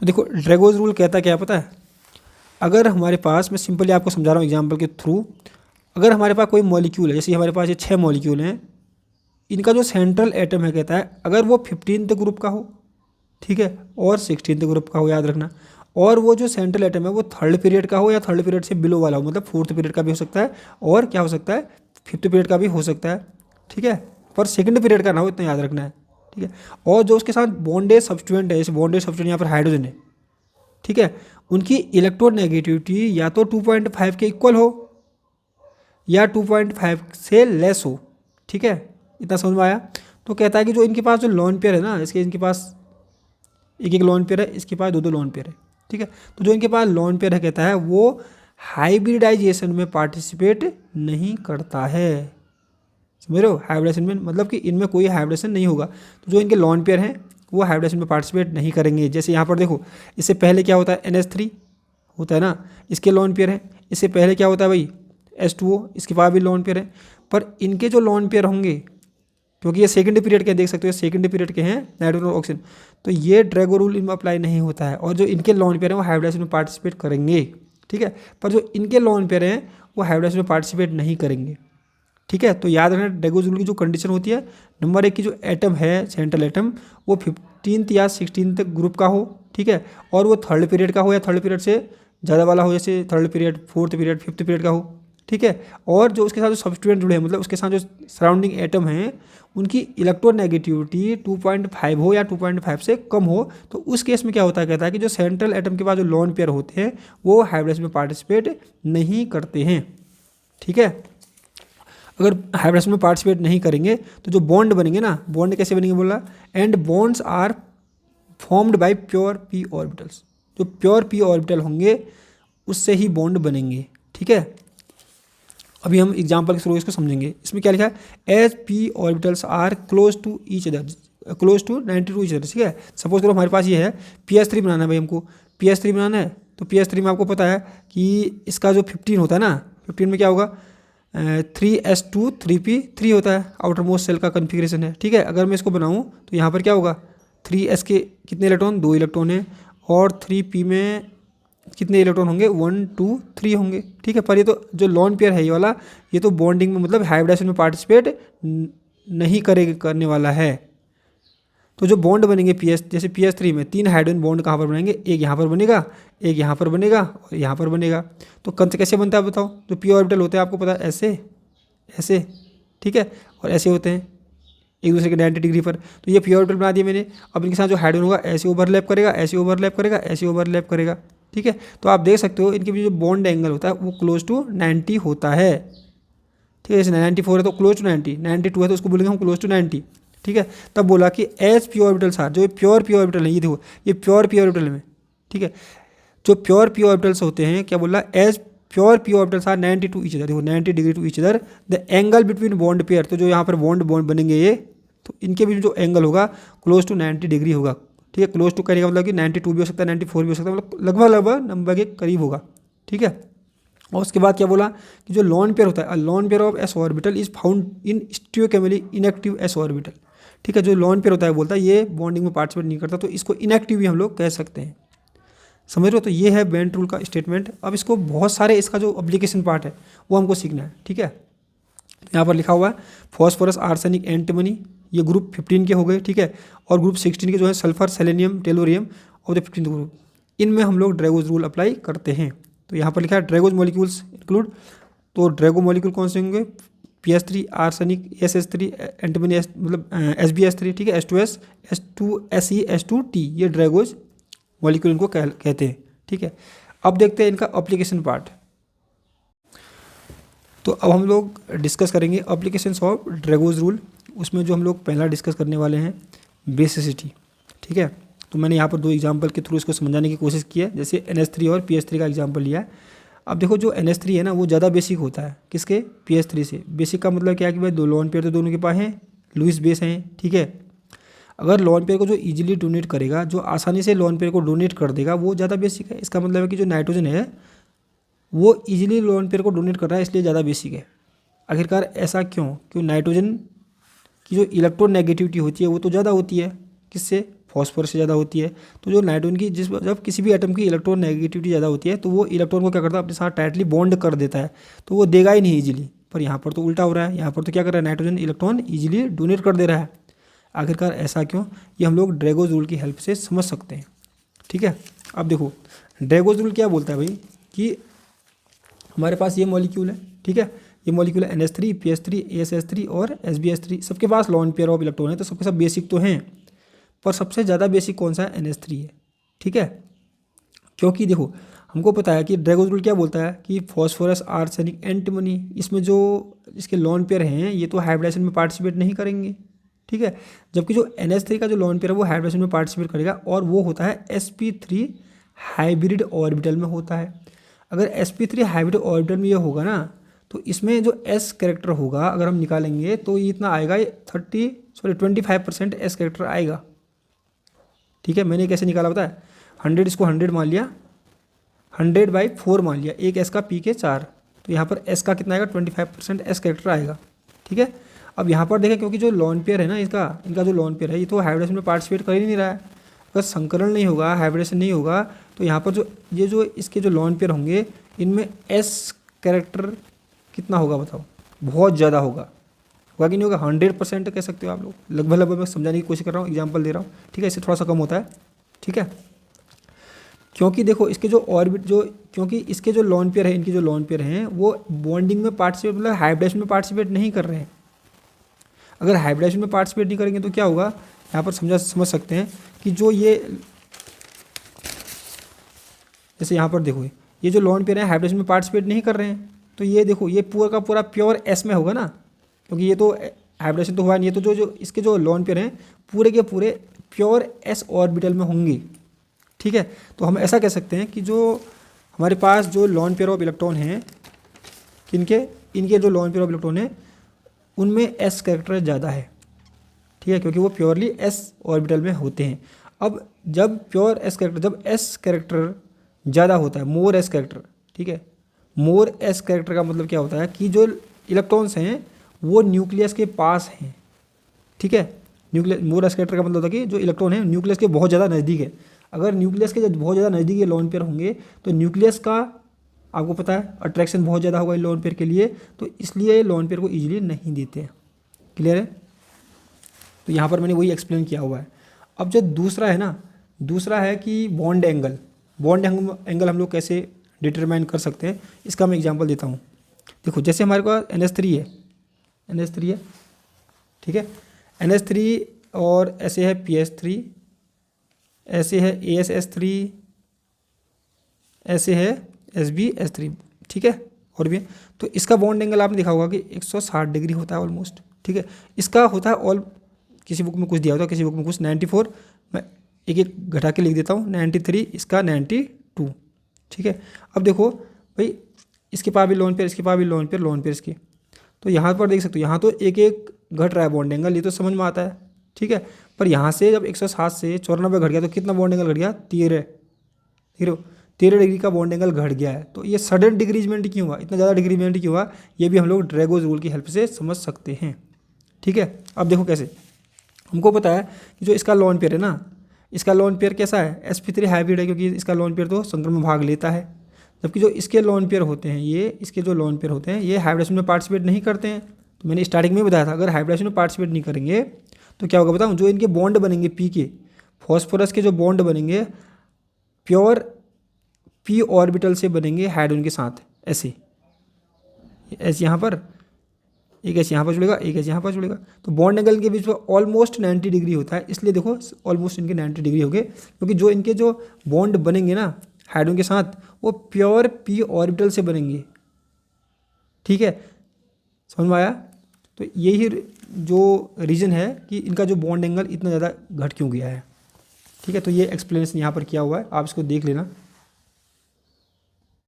तो देखो ड्रैगोज रूल कहता क्या है पता है, अगर हमारे पास, मैं सिंपली आपको समझा रहा हूँ एग्जाम्पल के थ्रू, अगर हमारे पास कोई मॉलिक्यूल है, जैसे हमारे पास ये 6 मॉलिक्यूल हैं, इनका जो सेंट्रल एटम है कहता है अगर वो 15th ग्रुप का हो, ठीक है, और 16th ग्रुप का हो, याद रखना, और वो जो सेंट्रल एटम है वो थर्ड पीरियड का हो या थर्ड पीरियड से बिलो वाला हो, मतलब फोर्थ पीरियड का भी हो सकता है और क्या हो सकता है, फिफ्थ पीरियड का भी हो सकता है, ठीक है, पर सेकंड पीरियड का ना हो, इतना याद रखना है, ठीक है। और जो उसके साथ बॉन्डेज सब्स्टिट्यूएंट है, जैसे बॉन्डेज सब्स्टिट्यूएंट यहाँ पर हाइड्रोजन है, ठीक है, उनकी इलेक्ट्रोनेगेटिविटी या तो 2.5 के इक्वल हो या 2.5 से लेस हो, ठीक है, इतना समझ में आया। तो कहता है कि जो इनके पास जो लोन पेयर है ना, इसके इनके पास एक एक लोन पेयर है, इसके पास दो दो लोन पेयर है, ठीक है, तो जो इनके पास लोन पेयर है कहता है वो हाइब्रिडाइजेशन में पार्टिसिपेट नहीं करता है, समझ रहे हो, हाइब्रिडेशन में मतलब कि इनमें कोई हाइब्रिडेशन नहीं होगा, तो जो इनके लोन पेयर हैं वो हाइब्रिडेशन में पार्टिसिपेट नहीं करेंगे। जैसे यहाँ पर देखो, इससे पहले क्या होता है, NH3 होता है ना, इसके लोन पेयर है, इससे पहले क्या होता है भाई, H2O, इसके पास भी लोन पेयर है, पर इनके जो लोन पेयर होंगे, क्योंकि ये सेकंड पीरियड के, देख सकते हो सेकंड पीरियड के हैं नाइट्रोजन और ऑक्सीजन, तो ये ड्रैगो रूल इनमें अप्लाई नहीं होता है, और जो इनके लोन पेयर हैं वो हाइब्रिडेशन में पार्टिसिपेट करेंगे, ठीक है, पर जो इनके लोन पेयर हैं वो हाइब्रिडेशन में पार्टिसिपेट नहीं करेंगे, ठीक है। तो याद रखना ड्रैगो रूल की जो कंडीशन होती है, नंबर 1 की जो एटम है सेंट्रल एटम वो 15th या 16th ग्रुप का हो, ठीक है, और वो थर्ड पीरियड का हो या थर्ड पीरियड से ज़्यादा वाला हो, जैसे third period, fourth period, fifth period का हो, ठीक है, और जो उसके साथ जो सब्स्टिट्यूएंट जुड़े हैं, मतलब उसके साथ जो सराउंडिंग एटम हैं उनकी इलेक्ट्रोनेगेटिविटी 2.5 हो या 2.5 से कम हो, तो उस केस में क्या होता है, कहता है कि जो सेंट्रल एटम के पास जो लोन पेयर होते हैं वो हाइब्रिडेशन में पार्टिसिपेट नहीं करते हैं, ठीक है। अगर हाइब्रिडेशन में पार्टिसिपेट नहीं करेंगे तो जो बॉन्ड बनेंगे ना, बॉन्ड कैसे बनेंगे बोला, and bonds are formed by pure p orbitals, जो प्योर p ऑर्बिटल होंगे उससे ही बॉन्ड बनेंगे, ठीक है। अभी हम एग्जांपल के थ्रू इसको समझेंगे। इसमें क्या लिखा है, as p orbitals are close to each other, close to 90 to each other, ठीक है। सपोज करो हमारे पास ये है PS3 बनाना है भाई, हमको PS3 बनाना है, तो PS3 में आपको पता है कि इसका जो 15 होता है ना, 15 में क्या होगा, 3s2 3p3 होता है, आउटर मोस्ट सेल का कन्फिग्रेशन है, ठीक है। अगर मैं इसको बनाऊँ तो यहाँ पर क्या होगा, 3s के कितने इलेक्ट्रॉन, 2 इलेक्ट्रॉन है, और 3p में कितने इलेक्ट्रॉन होंगे, 1 2 3 होंगे, ठीक है। पर ये तो जो लोन पेयर है ये वाला, ये तो बॉन्डिंग में मतलब हाइब्रिडेशन में पार्टिसिपेट नहीं करने वाला है। तो जो बॉन्ड बनेंगे जैसे PS3 में 3 हाइड्रोजन बॉन्ड कहाँ पर बनेंगे, एक यहाँ पर बनेगा, एक यहाँ पर बनेगा और यहाँ पर बनेगा। तो कैसे बनता है बताओ, जो p ऑर्बिटल होते हैं आपको पता है ऐसे ऐसे, ठीक है, और ऐसे होते हैं एक दूसरे के 90 डिग्री पर, तो ये p ऑर्बिटल बना दिया मैंने। अब इनके साथ जो हाइड्रोजन होगा ऐसे ओवरलैप करेगा, ऐसे ओवरलैप करेगा, ऐसे ओवरलैप करेगा, ठीक है। तो आप देख सकते हो इनके बीच जो बॉन्ड एंगल होता है वो क्लोज टू 90 होता है, ठीक है। जैसे 94 है तो क्लोज टू 90, 92 है तो उसको बोलेंगे हम क्लोज टू 90, ठीक है। तब बोला कि एज p ऑर्बिटल्स आर, जो प्योर p ऑर्बिटल है, ये देखो ये प्योर p ऑर्बिटल में, ठीक है, जो प्योर p ऑर्बिटल्स होते हैं, क्या बोला, as pure p orbitals are 90 to each other, देखो 90 degree to each other, the angle between bond pair, तो जो यहाँ पर बॉन्ड बनेंगे ये, तो इनके बीच जो एंगल होगा क्लोज टू 90 डिग्री होगा, ठीक है। क्लोज टू करेगा मतलब कि 92 भी हो सकता है, 94 भी हो सकता है, मतलब लगभग नंबर के करीब होगा, ठीक है। और उसके बाद क्या बोला कि जो लोन पेयर होता है, lone pair of s orbital is found in stereochemically inactive s orbital, ठीक है। जो लोन पेयर होता है बोलता है ये बॉन्डिंग में पार्टिसिपेट नहीं करता, तो इसको इनएक्टिव भी हम लोग कह सकते हैं, समझ रहे हो। तो ये है बेंट रूल का स्टेटमेंट। अब इसको बहुत सारे, इसका जो एप्लीकेशन पार्ट है वो हमको सीखना है, ठीक है। यहाँ पर लिखा हुआ है फॉस्फोरस आर्सेनिक एंटीमनी, ये ग्रुप 15 के हो गए, ठीक है, और ग्रुप 16 के जो है सल्फर सेलेनियम टेलोरियम और द 15th ग्रुप, इनमें हम लोग ड्रैगोज रूल अप्लाई करते हैं। तो यहाँ पर लिखा है ड्रैगोज मॉलिक्यूल्स इंक्लूड, तो ड्रैगो मॉलिक्यूल कौन से होंगे, PS3 आर्सेनिक, SS3 एंटीमनी, मतलब SbS3, ठीक है, H2S, H2Se, H2T, ये ड्रैगोज मॉलिक्यूल इनको कहते हैं, ठीक है। अब देखते हैं इनका एप्लीकेशन पार्ट। तो अब हम लोग डिस्कस करेंगे एप्लीकेशंस ऑफ ड्रैगोज रूल। उसमें जो हम लोग पहला डिस्कस करने वाले हैं बेसिसिटी, ठीक है। तो मैंने यहाँ पर 2 एग्जांपल के थ्रू इसको समझाने की कोशिश की है, जैसे NH3 और PS3 का एग्जांपल लिया है। अब देखो जो NH3 है ना वो ज़्यादा बेसिक होता है किसके, PS3 से। बेसिक का मतलब क्या है कि भाई 2 लोन पेयर तो दोनों के पास हैं, लुईस बेस हैं, ठीक है। अगर लोन पेयर को जो ईजिली डोनेट करेगा, जो आसानी से लोन पेयर को डोनेट कर देगा, वो ज़्यादा बेसिक है। इसका मतलब है कि जो नाइट्रोजन है वो ईजिली लोन पेयर को डोनेट कर रहा है, इसलिए ज़्यादा बेसिक है। आखिरकार ऐसा क्यों, क्यों नाइट्रोजन की जो इलेक्ट्रोनेगेटिविटी होती है वो तो ज़्यादा होती है किससे, फॉस्फोरस से ज़्यादा होती है। तो जो नाइट्रोजन की जब किसी भी एटम की इलेक्ट्रॉन नेगेटिविटी ज़्यादा होती है तो वो इलेक्ट्रॉन को क्या करता है, अपने साथ टाइटली बॉन्ड कर देता है, तो वो देगा ही नहीं ईजिली। पर यहाँ पर तो उल्टा हो रहा है, यहाँ पर तो क्या कर रहा है, नाइट्रोजन इलेक्ट्रॉन ईजिली डोनेट कर दे रहा है। आखिरकार ऐसा क्यों, ये हम लोग ड्रैगोज रूल की हेल्प से समझ सकते हैं। ठीक है, अब देखो ड्रैगोज रूल क्या बोलता है भाई, कि हमारे पास ये मॉलिक्यूल है, ठीक है, ये मॉलिक्यूल है NH3, PH3, ASH3 और SbH3। सबके पास लॉन पेयर ऑफ इलेक्ट्रॉन है, तो सबके सब बेसिक तो हैं, पर सबसे ज़्यादा बेसिक कौन सा है, NH3 है। ठीक है, क्योंकि देखो हमको पता है कि ड्रैगोज रूल क्या बोलता है कि फॉस्फोरस, आर्सेनिक, एंटीमनी, इसमें जो इसके लॉन पेयर हैं ये तो हाइब्रिडेशन में पार्टिसिपेट नहीं करेंगे। ठीक है, जबकि जो NH3 का जो लॉन पेयर है वो हाइब्रिडेशन में पार्टिसिपेट करेगा, और वो होता है sp3 हाइब्रिड ऑर्बिटल में होता है। अगर sp3 हाइब्रिड ऑर्बिटल में ये होगा ना, तो इसमें जो s कैरेक्टर होगा अगर हम निकालेंगे तो ये इतना आएगा, 25% s कैरेक्टर आएगा। ठीक है, मैंने कैसे निकाला पता है, 100 इसको 100 मान लिया, 100/4 मान लिया, एक s का p के 4, तो यहाँ पर s का कितना आएगा, 25% s कैरेक्टर आएगा। ठीक है, अब यहाँ पर देखें, क्योंकि जो लॉन पेयर है ना इनका जो लॉन पेयर है ये तो हाइब्रिडेशन में पार्टिसिपेट कर ही नहीं रहा है। अगर संकरण नहीं होगा, हाइब्रिडेशन नहीं होगा, तो यहाँ पर जो इसके जो लॉन पेयर होंगे इनमें s कैरेक्टर कितना होगा बताओ, बहुत ज़्यादा होगा कि नहीं होगा, 100% कह सकते हो आप लोग। लगभग मैं समझाने की कोशिश कर रहा हूँ, एग्जाम्पल दे रहा हूँ। ठीक है, इससे थोड़ा सा कम होता है। ठीक है, क्योंकि देखो इसके जो ऑर्बिट क्योंकि इसके जो लॉन पेयर है, इनके जो लॉन पेयर हैं वो बॉन्डिंग में पार्टिसिपेट, मतलब हाइब्रिडेशन में पार्टिसिपेट नहीं कर रहे हैं। अगर हाइब्रिडेशन में पार्टिसिपेट नहीं करेंगे तो क्या होगा, यहाँ पर समझ सकते हैं कि जो ये, जैसे यहाँ पर देखो ये जो लॉन पेयर है हाइब्रिडेशन में पार्टिसिपेट नहीं कर रहे हैं, तो ये देखो ये पूरा का पूरा प्योर एस में होगा ना, क्योंकि ये तो हाइब्रिडेशन तो हुआ नहीं, ये तो जो इसके जो लॉन पेयर हैं पूरे के पूरे प्योर एस ऑर्बिटल में होंगे। ठीक है, तो हम ऐसा कह सकते हैं कि जो हमारे पास जो लॉन पेयर ऑफ इलेक्ट्रॉन हैं, इनके जो लॉन पेयर ऑफ इलेक्ट्रॉन हैं उनमें एस कैरेक्टर ज़्यादा है। ठीक है, क्योंकि वो प्योरली एस ऑर्बिटल में होते हैं। अब जब एस कैरेक्टर ज़्यादा होता है, मोर एस कैरेक्टर, ठीक है, मोर एस कैरेक्टर का मतलब क्या होता है कि जो इलेक्ट्रॉन्स हैं वो न्यूक्लियस के पास हैं। ठीक है, मोर एस कैरेक्टर का मतलब होता है कि जो इलेक्ट्रॉन है न्यूक्लियस के बहुत ज़्यादा नज़दीक है। अगर न्यूक्लियस के जब बहुत ज़्यादा नज़दीक ये लॉन पेयर होंगे तो न्यूक्लियस का आपको पता है अट्रैक्शन बहुत ज़्यादा होगा लॉन पेयर के लिए, तो इसलिए लॉन पेयर को ईजिली नहीं देते हैं। क्लियर है, तो यहाँ पर मैंने वही एक्सप्लेन किया हुआ है। अब जो दूसरा है ना, दूसरा है कि बॉन्ड एंगल हम लोग कैसे डिटरमाइन कर सकते हैं, इसका मैं एग्जांपल देता हूँ। देखो जैसे हमारे पास NH3 है, ठीक है, NH3 और ऐसे है PH3, ऐसे है ASH3, ऐसे है SbH3। ठीक है, और भी है। तो इसका बॉन्ड एंगल आपने देखा होगा कि 160 डिग्री होता है ऑलमोस्ट। ठीक है, इसका होता है किसी बुक में कुछ दिया होता है, किसी बुक में कुछ 94, मैं एक एक घटा के लिख देता हूँ, 93, इसका 92। ठीक है, अब देखो भाई इसके पास भी लोन पेयर, इसके पास भी लोन पेयर इसके, तो यहाँ पर देख सकते हो यहाँ तो एक एक घट रहा है बॉन्ड एंगल, ये तो समझ में आता है। ठीक है, पर यहाँ से जब 160 से 94 घट गया तो कितना बॉन्ड एंगल घट गया, 13 डिग्री का बॉन्ड एंगल घट गया है। तो ये सडन डिक्रीजमेंट क्यों हुआ, इतना ज़्यादा डिक्रीजमेंट क्यों हुआ, ये भी हम लोग ड्रैगोज रूल की हेल्प से समझ सकते हैं। ठीक है, अब देखो कैसे, हमको पता है कि जो इसका लॉन पेयर है ना, इसका लॉन पेयर कैसा है, sp3 हाइब्रिड है, क्योंकि इसका लॉन पेयर तो संक्रमण में भाग लेता है। जबकि जो इसके लॉन पेयर होते हैं, इसके जो लॉन पेयर होते हैं ये हाइब्रिडेशन में पार्टिसिपेट नहीं करते हैं। तो मैंने स्टार्टिंग में बताया था अगर हाइब्रिडेशन में पार्टिसिपेट नहीं करेंगे तो क्या होगा बताऊँ, जो इनके बॉन्ड बनेंगे पी के, फॉस्फोरस के जो बॉन्ड बनेंगे प्योर पी ऑर्बिटल से बनेंगे हाइड्रोजन के साथ, ऐसे यहाँ पर एक ऐसे यहाँ पर जुड़ेगा, एक ऐसे यहाँ पर जुड़ेगा, तो बॉन्ड एंगल के बीच में ऑलमोस्ट 90 डिग्री होता है। इसलिए देखो ऑलमोस्ट इनके 90 डिग्री हो गए, क्योंकि जो इनके जो बॉन्ड बनेंगे ना हाइड्रोजन के साथ वो प्योर पी ऑर्बिटल से बनेंगे। ठीक है, समझ में आया। तो यही जो रीज़न है कि इनका जो बॉन्ड एंगल इतना ज़्यादा घट क्यों गया है। ठीक है, तो ये एक्सप्लेनेशन यहाँ पर किया हुआ है, आप इसको देख लेना।